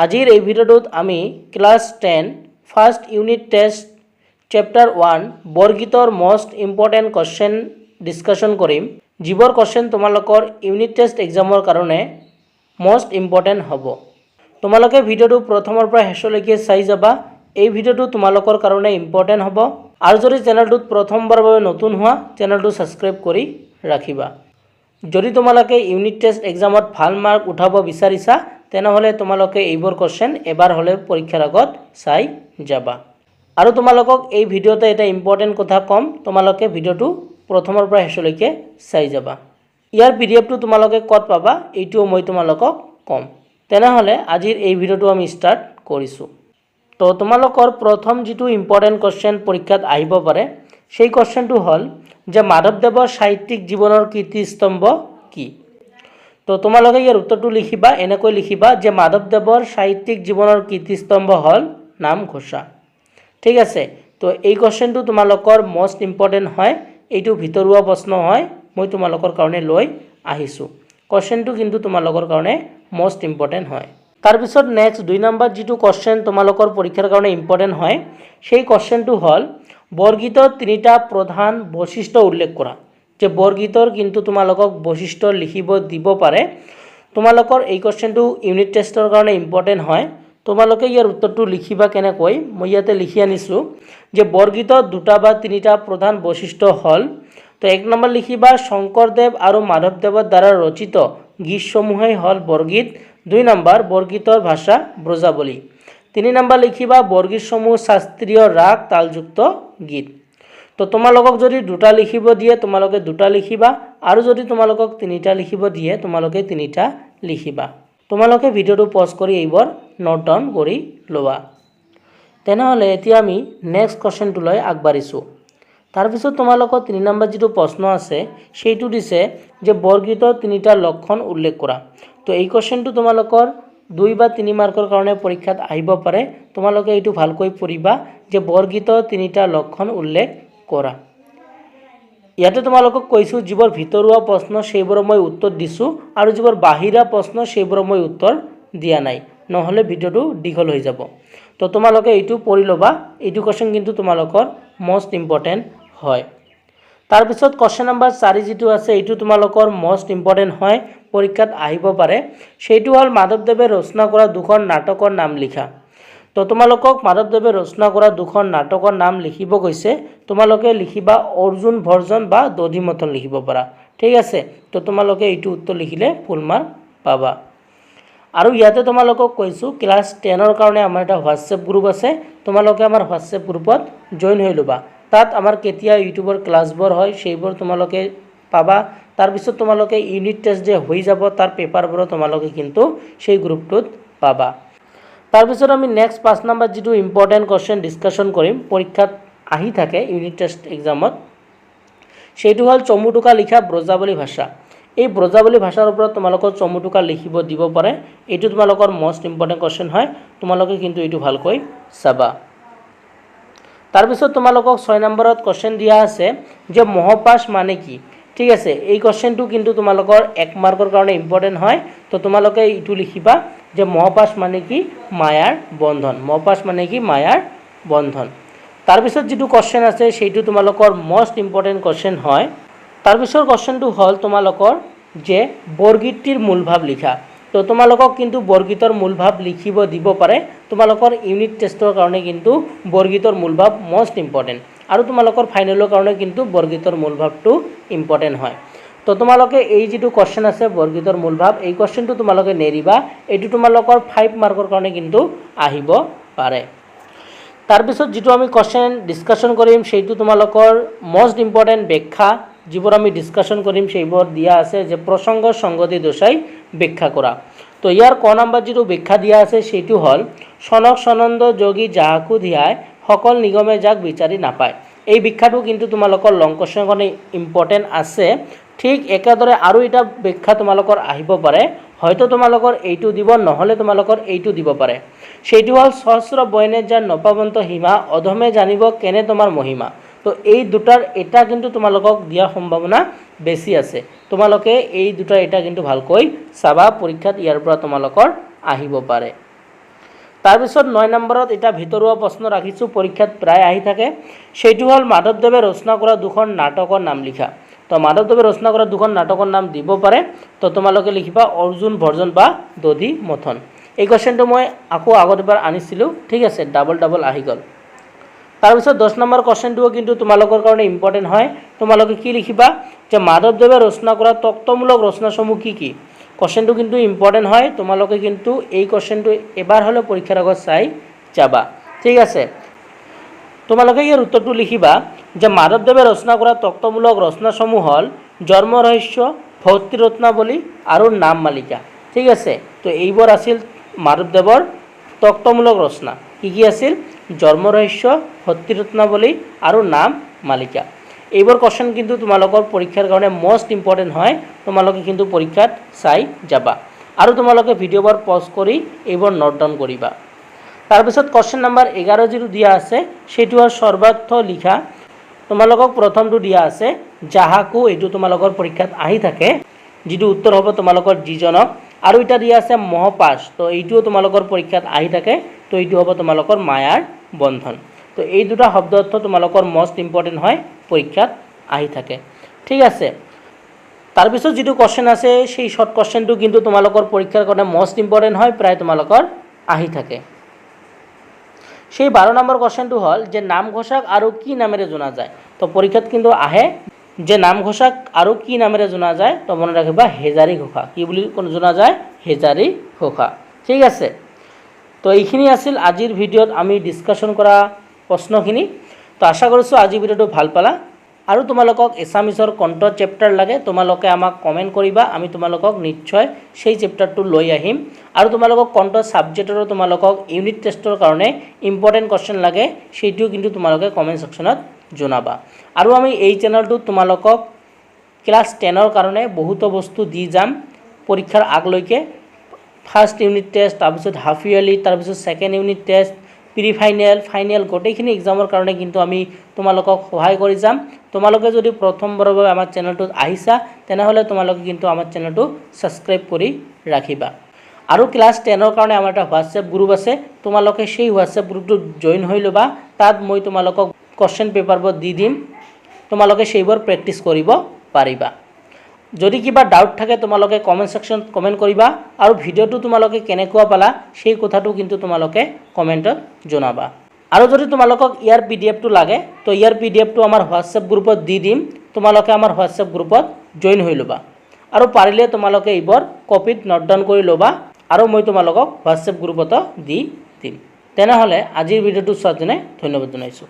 আজিৰ এই ভিডিঅ'টোত আমি class 10 first unit test chapter 1 বৰগীতৰ মোস্ট ইম্পৰ্টেণ্ট কোৱেশ্চন ডিছকাশ্যন কৰিম। যিবোৰ কোৱেশ্চন তোমালোকৰ ইউনিট টেষ্ট এক্সামৰ কাৰণে মোস্ট ইম্পৰ্টেণ্ট হ'ব। তোমালোকে ভিডিঅ'টো প্ৰথমৰ পৰা শেষলৈকে চাই যাবা। এই ভিডিঅ'টো তোমালোকৰ কাৰণে ইম্পৰ্টেণ্ট হ'ব। আৰু যদি চেনেলটোত প্ৰথমবাৰৰ বাবে নতুন হোৱা চেনেলটো ছাবস্ক্ৰাইব কৰি ৰাখিবা। যদি তোমালোকে ইউনিট টেষ্ট এক্সামত ভাল মাৰ্ক উঠাব বিচাৰিছা তেনেহলে তোমালোকে এইবোৰ কোৱেশ্চন এবাৰ হলে পৰীক্ষাৰ আগত চাই যাবা। আৰু তোমালোকক এই ভিডিঅ'তে এটা ইম্পৰ্টেণ্ট কথা কম, তোমালোকে ভিডিঅ'টো প্ৰথমৰ পৰা শেষলৈকে চাই যাবা। ইয়াৰ পিডিএফটো তোমালোকে ক'ত পাবা এইটোও মই তোমালোকক কম। তেনেহলে আজিৰ এই ভিডিঅ'টো আমি ষ্টাৰ্ট কৰিছোঁ। তো তোমালোকৰ প্ৰথম যিটো ইম্পৰ্টেণ্ট কোৱেশ্চন পৰীক্ষাত আহিব পাৰে সেই কোৱেশ্চনটো হ'ল যে মাধৱদেৱৰ সাহিত্যিক জীৱনৰ কীৰ্তিস্তম্ভ কি। তো তোমালোকে ইয়াৰ উত্তৰটো লিখিবা, এনেকৈ লিখিবা যে মাধৱদেৱৰ সাহিত্যিক জীৱনৰ কীৰ্তিস্তম্ভ হ'ল নামঘোষা। ঠিক আছে, তো এই কোৱেশ্চনটো তোমালোকৰ মোস্ট ইম্পৰ্টেণ্ট হয়, এইটো ভিতৰুৱা প্ৰশ্ন হয়, মই তোমালোকৰ কাৰণে লৈ আহিছোঁ। কোৱেশ্চনটো কিন্তু তোমালোকৰ কাৰণে মোস্ট ইম্পৰ্টেণ্ট হয়। তাৰপিছত নেক্সট 2 নম্বৰ যিটো কোৱেশ্চন তোমালোকৰ পৰীক্ষাৰ কাৰণে ইম্পৰ্টেণ্ট হয় সেই কোৱেশ্চনটো হ'ল বৰগীতৰ 3টা প্ৰধান বৈশিষ্ট্য উল্লেখ কৰা। যে বৰগীতৰ কিন্তু তোমালোকক বৈশিষ্ট্য লিখিব দিব পাৰে। তোমালোকৰ এই কোৱেশ্চনটো ইউনিট টেষ্টৰ কাৰণে ইম্পৰ্টেণ্ট হয়। তোমালোকে ইয়াৰ উত্তৰটো লিখিবা কেনেকৈ, মই ইয়াতে লিখি আনিছোঁ যে বৰগীতৰ 2টা বা 3টা প্ৰধান বৈশিষ্ট্য হ'ল। তো 1 নম্বৰ লিখিবা শংকৰদেৱ আৰু মাধৱদেৱৰ দ্বাৰা ৰচিত গীতসমূহেই হ'ল বৰগীত। 2 নম্বৰ বৰগীতৰ ভাষা ব্ৰজাৱলী। 3 নম্বৰ লিখিবা বৰগীতসমূহ শাস্ত্ৰীয় ৰাগ তালযুক্ত গীত। তো তোমালোকক যদি 2টা লিখিব দিয়ে তোমালোকে 2টা লিখিবা, আৰু যদি তোমালোকক 3টা লিখিব দিয়ে তোমালোকে 3টা লিখিবা। তোমালোকে ভিডিঅ'টো পজ কৰি এইবোৰ নোট ডাউন কৰি লোৱা। তেনেহলে এতিয়া আমি নেক্সট কোৱেশ্চনটোলৈ আগবাঢ়িছোঁ। তাৰপিছত তোমালোকৰ 3 নম্বৰ যিটো প্ৰশ্ন আছে সেইটো দিছে যে বৰগীতৰ 3টা লক্ষণ উল্লেখ কৰা। তো এই কোৱেশ্চনটো তোমালোকৰ 2 বা 3 মাৰ্কৰ কাৰণে পৰীক্ষাত আহিব পাৰে। তোমালোকে এইটো ভালকৈ পঢ়িবা যে বৰগীতৰ 3টা লক্ষণ উল্লেখ কৰা। ইয়াতে তোমালোকক কৈছোঁ যিবোৰ ভিতৰুৱা প্ৰশ্ন সেইবোৰ মই উত্তৰ দিছোঁ, আৰু যিবোৰ বাহিৰা প্ৰশ্ন সেইবোৰ মই উত্তৰ দিয়া নাই, নহ'লে ভিডিঅ'টো দীঘল হৈ যাব। তো তোমালোকে এইটো পঢ়ি ল'বা, এইটো কোৱেশ্চন কিন্তু তোমালোকৰ মোস্ট ইম্পৰ্টেণ্ট হয়। তাৰপিছত কোৱেশ্চন নম্বৰ 4 যিটো আছে এইটো তোমালোকৰ মোস্ট ইম্পৰ্টেণ্ট হয়, পৰীক্ষাত আহিব পাৰে। সেইটো হ'ল মাধৱদেৱে ৰচনা কৰা 2খন নাটকৰ নাম লিখা। তো তোমালোকক মাধৱদেৱে ৰচনা কৰা 2খন নাটকৰ নাম লিখিব কৈছে। তোমালোকে লিখিবা অৰ্জুন ভৰ্জন বা দধিমথন লিখিব পাৰা। ঠিক আছে, তো তোমালোকে এইটো উত্তৰ লিখিলে ফুল মাৰ্ক পাবা। আৰু ইয়াতে তোমালোকক কৈছোঁ ক্লাছ 10ৰ কাৰণে আমাৰ এটা হোৱাটছএপ গ্ৰুপ আছে। তোমালোকে আমাৰ হোৱাটছএপ গ্ৰুপত জইন হৈ ল'বা। তাত আমাৰ কেতিয়া ইউটিউবৰ ক্লাছবোৰ হয় সেইবোৰ তোমালোকে পাবা। তাৰপিছত তোমালোকে ইউনিট টেষ্ট যে হৈ যাব তাৰ পেপাৰবোৰো তোমালোকে কিন্তু সেই গ্ৰুপটোত পাবা। তাৰপিছত আমি নেক্সট 5 নম্বৰ যিটো ইম্পৰ্টেণ্ট কোৱেশ্চন ডিছকাশ্যন কৰিম পৰীক্ষাত আহি থাকে ইউনিট টেষ্ট এক্সামত, সেইটো হ'ল চমুটোকা লিখা ব্ৰজাৱলী ভাষা। এই ব্ৰজাৱলী ভাষাৰ ওপৰত তোমালোকৰ চমুটোকা লিখিব দিব পাৰে। এইটো তোমালোকৰ মোস্ট ইম্পৰ্টেণ্ট কোৱেশ্চন হয়, তোমালোকে কিন্তু এইটো ভালকৈ চাবা। তাৰপিছত তোমালোকক 6 নম্বৰত কোৱেশ্চন দিয়া আছে যে মহপাশ মানে কি। ঠিক আছে, এই কোৱেশ্চনটো কিন্তু তোমালোকৰ 1 মাৰ্কৰ কাৰণে ইম্পৰ্টেণ্ট হয়। তো তোমালোকে এইটো লিখিবা যে মহপাশ মানে কি মায়াৰ বন্ধন। মহপাশ মানে কি মায়াৰ বন্ধন। তাৰপিছত যিটো কোৱেশ্চন আছে সেইটো তোমালোকৰ মোস্ট ইম্পৰ্টেণ্ট কোৱেশ্চন হয়। তাৰপিছৰ কোৱেশ্চনটো হ'ল তোমালোকৰ যে বৰগীতটিৰ মূল ভাৱ লিখা। তো তোমালোকক কিন্তু বৰগীতৰ মূল ভাৱ লিখিব দিব পাৰে। তোমালোকৰ ইউনিট টেষ্টৰ কাৰণে কিন্তু বৰগীতৰ মূল ভাৱ মোস্ট ইম্পৰ্টেণ্ট, আৰু তোমালোকৰ ফাইনেলৰ কাৰণে কিন্তু বৰগীতৰ মূল ভাৱটো ইম্পৰ্টেণ্ট হয়। তো তোমালোকে এই যিটো কোৱেশ্চন আছে বৰগীতৰ মূল ভাৱ, এই কোৱেশ্চনটো তোমালোকে নেৰিবা, এইটো তোমালোকৰ 5 মাৰ্কৰ কাৰণে কিন্তু আহিব পাৰে। তাৰপিছত যিটো আমি কোৱেশ্চন ডিছকাশ্যন কৰিম সেইটো তোমালোকৰ মোস্ট ইম্পৰ্টেণ্ট ব্যাখ্যা যিবোৰ আমি ডিছকাশ্যন কৰিম সেইবোৰ দিয়া আছে যে প্ৰসংগ সংগতি দৰ্শাই ব্যাখ্যা কৰা। তো ইয়াৰ ক নম্বৰ যিটো ব্যাখ্যা দিয়া আছে সেইটো হ'ল সনক সনন্দ যোগী যাহাকো ধিয়াই সকল নিগমে যাক বিচাৰি নাপায়। এই ব্যাখ্যাটো কিন্তু তোমালোকৰ লং কোৱেশ্চনৰ কাৰণে ইম্পৰ্টেণ্ট আছে। ঠিক একেদৰে আৰু এটা ব্যাখ্যা তোমালোকৰ আহিব পাৰে, হয়তো তোমালোকৰ এইটো দিব নহ'লে তোমালোকৰ এইটো দিব পাৰে। সেইটো হ'ল সহস্ৰ বয়নে যাৰ নপাবন্ত সীমা অধমে জানিব কেনে তোমাৰ মহিমা। তো এই দুটাৰ এটা কিন্তু তোমালোকক দিয়াৰ সম্ভাৱনা বেছি আছে। তোমালোকে এই দুটাৰ এটা কিন্তু ভালকৈ চাবা, পৰীক্ষাত ইয়াৰ পৰা তোমালোকৰ আহিব পাৰে। তাৰপিছত 9 নম্বৰত এটা ভিতৰুৱা প্ৰশ্ন ৰাখিছোঁ, পৰীক্ষাত প্ৰায় আহি থাকে। সেইটো হ'ল মাধৱদেৱে ৰচনা কৰা দুখন নাটকৰ নাম লিখা। তো মাধৱদেৱে ৰচনা কৰা দুখন নাটকৰ নাম দিব পাৰে। তো তোমালোকে লিখিবা অৰ্জুন ভৰ্জন বা দধি মথন। এই কুৱেশ্যনটো মই আকৌ আগত এবাৰ আনিছিলোঁ, ঠিক আছে, ডাবল আহি গ'ল। তাৰপিছত 10 নম্বৰ কুৱেশ্যনটোও কিন্তু তোমালোকৰ কাৰণে ইম্পৰ্টেণ্ট হয়। তোমালোকে কি লিখিবা যে মাধৱদেৱে ৰচনা কৰা তত্ত্বমূলক ৰচনাসমূহ কি কি। কুৱেশ্যনটো কিন্তু ইম্পৰ্টেণ্ট হয়। তোমালোকে কিন্তু এই কুৱেশ্যনটো এবাৰ হ'লেও পৰীক্ষাৰ আগত চাই যাবা, ঠিক আছে। তোমালোকে ইয়াৰ উত্তৰটো লিখিবা যে মাধৱদেৱে ৰচনা কৰা তত্ত্বমূলক ৰচনাসমূহ হ'ল জন্ম ৰহস্য, ভক্তি ৰত্নাৱলী আৰু নাম মালিকা, ঠিক আছে। তো এইবোৰ আছিল মাধৱদেৱৰ তত্ত্বমূলক ৰচনা। কি কি আছিল? জন্ম ৰহস্য, ভক্তি ৰত্নাৱলী আৰু নাম মালিকা। এইবোৰ কুৱেশ্যন কিন্তু তোমালোকৰ পৰীক্ষাৰ কাৰণে মষ্ট ইম্পৰ্টেণ্ট হয়। তোমালোকে কিন্তু পৰীক্ষাত চাই যাবা আৰু তোমালোকে ভিডিঅ'বোৰ পজ কৰি এইবোৰ নোট ডাউন কৰিবা। তাৰপিছত কুৱেশ্যন নম্বৰ 11 যিটো দিয়া আছে সেইটো হ'ল সৰ্বাৰ্থ লিখা। তোমালোকক প্ৰথমটো দিয়া আছে যাহাকো, এইটো তোমালোকৰ পৰীক্ষাত আহি থাকে, যিটো উত্তৰ হ'ব তোমালোকৰ যিজনক। আৰু এটা দিয়া আছে মহপাশ, তো এইটোও তোমালোকৰ পৰীক্ষাত আহি থাকে, তো এইটো হ'ব তোমালোকৰ মায়াৰ বন্ধন। তো এই দুটা শব্দ অৰ্থ তোমালোকৰ মষ্ট ইম্পৰ্টেণ্ট হয়, পৰীক্ষাত আহি থাকে, ঠিক আছে। তাৰপিছত যিটো কুৱেশ্যন আছে সেই শৰ্ট কুৱেশ্যনটো কিন্তু তোমালোকৰ পৰীক্ষাৰ কাৰণে মষ্ট ইম্পৰ্টেণ্ট হয়, প্ৰায় তোমালোকৰ আহি থাকে। সেই 12 নম্বৰ কুৱেশ্যনটো হ'ল যে নামঘোষাক আৰু কি নামেৰে জনা যায়। তো পৰীক্ষাত কিন্তু আহে যে নামঘোষাক আৰু কি নামেৰে জনা যায়। তো মনত ৰাখিবা হেজাৰী ঘোষা। কি বুলি জনা যায়? হেজাৰী ঘোষা, ঠিক আছে। তো এইখিনি আছিল আজিৰ ভিডিঅ'ত আমি ডিছকাশ্যন কৰা প্ৰশ্নখিনি। তো আশা কৰিছোঁ আজি ভিডিঅ'টো ভাল পালা। আৰু তোমালোকক এছামিছৰ কণ্ঠ চেপ্টাৰ লাগে, তোমালোকে আমাক কমেণ্ট কৰিবা, আমি তোমালোকক নিশ্চয় সেই চেপ্টাৰটো লৈ আহিম। আৰু তোমালোকক কণ্ঠ ছাবজেক্টৰো তোমালোকক ইউনিট টেষ্টৰ কাৰণে ইম্পৰ্টেণ্ট কুৱেশ্যন লাগে, সেইটোও কিন্তু তোমালোকে কমেণ্ট ছেকশ্যনত জনাবা। আৰু আমি এই চেনেলটোত তোমালোকক ক্লাছ 10ৰ কাৰণে বহুতো বস্তু দি যাম পৰীক্ষাৰ আগলৈকে। ফাৰ্ষ্ট ইউনিট টেষ্ট, তাৰপিছত হাফ ইয়াৰলি, তাৰপিছত second unit test, pre final, final, গোটেইখিনি এক্সামৰ কাৰণে কিন্তু আমি তোমালোকক সহায় কৰি যাম। তোমালোকে যদি প্ৰথমবাৰৰ বাবে আমাৰ চেনেলটোত আহিছা তেনেহ'লে তোমালোকে কিন্তু আমাৰ চেনেলটো ছাবস্ক্ৰাইব কৰি ৰাখিবা। আৰু ক্লাছ 10ৰ কাৰণে আমাৰ এটা হোৱাটছএপ গ্ৰুপ আছে, তোমালোকে সেই হোৱাটছএপ গ্ৰুপটোত জইন হৈ ল'বা। তাত মই তোমালোকক কুৱেশ্যন পেপাৰবোৰ দি দিম, তোমালোকে সেইবোৰ প্ৰেক্টিছ কৰিব পাৰিবা। যদি কিবা ডাউট থাকে তোমালোকে কমেণ্ট ছেকশ্যনত কমেণ্ট কৰিবা। আৰু ভিডিঅ'টো তোমালোকে কেনেকুৱা পালা সেই কথাটো কিন্তু তোমালোকে কমেণ্টত জনাবা। আৰু যদি তোমালোকক ইয়াৰ PDF টো লাগে তো ইয়াৰ PDF টো আমাৰ হোৱাটছএপ গ্ৰুপত দি দিম, তোমালোকে আমাৰ হোৱাটছএপ গ্ৰুপত জইন হৈ ল'বা। আৰু পাৰিলে তোমালোকে এইবোৰ কপিত নোট ডাউন কৰি ল'বা আৰু মই তোমালোকক হোৱাটছএপ গ্ৰুপতো দি দিম। তেনেহ'লে আজিৰ ভিডিঅ'টো চোৱাৰ কাৰণে ধন্যবাদ জনাইছোঁ।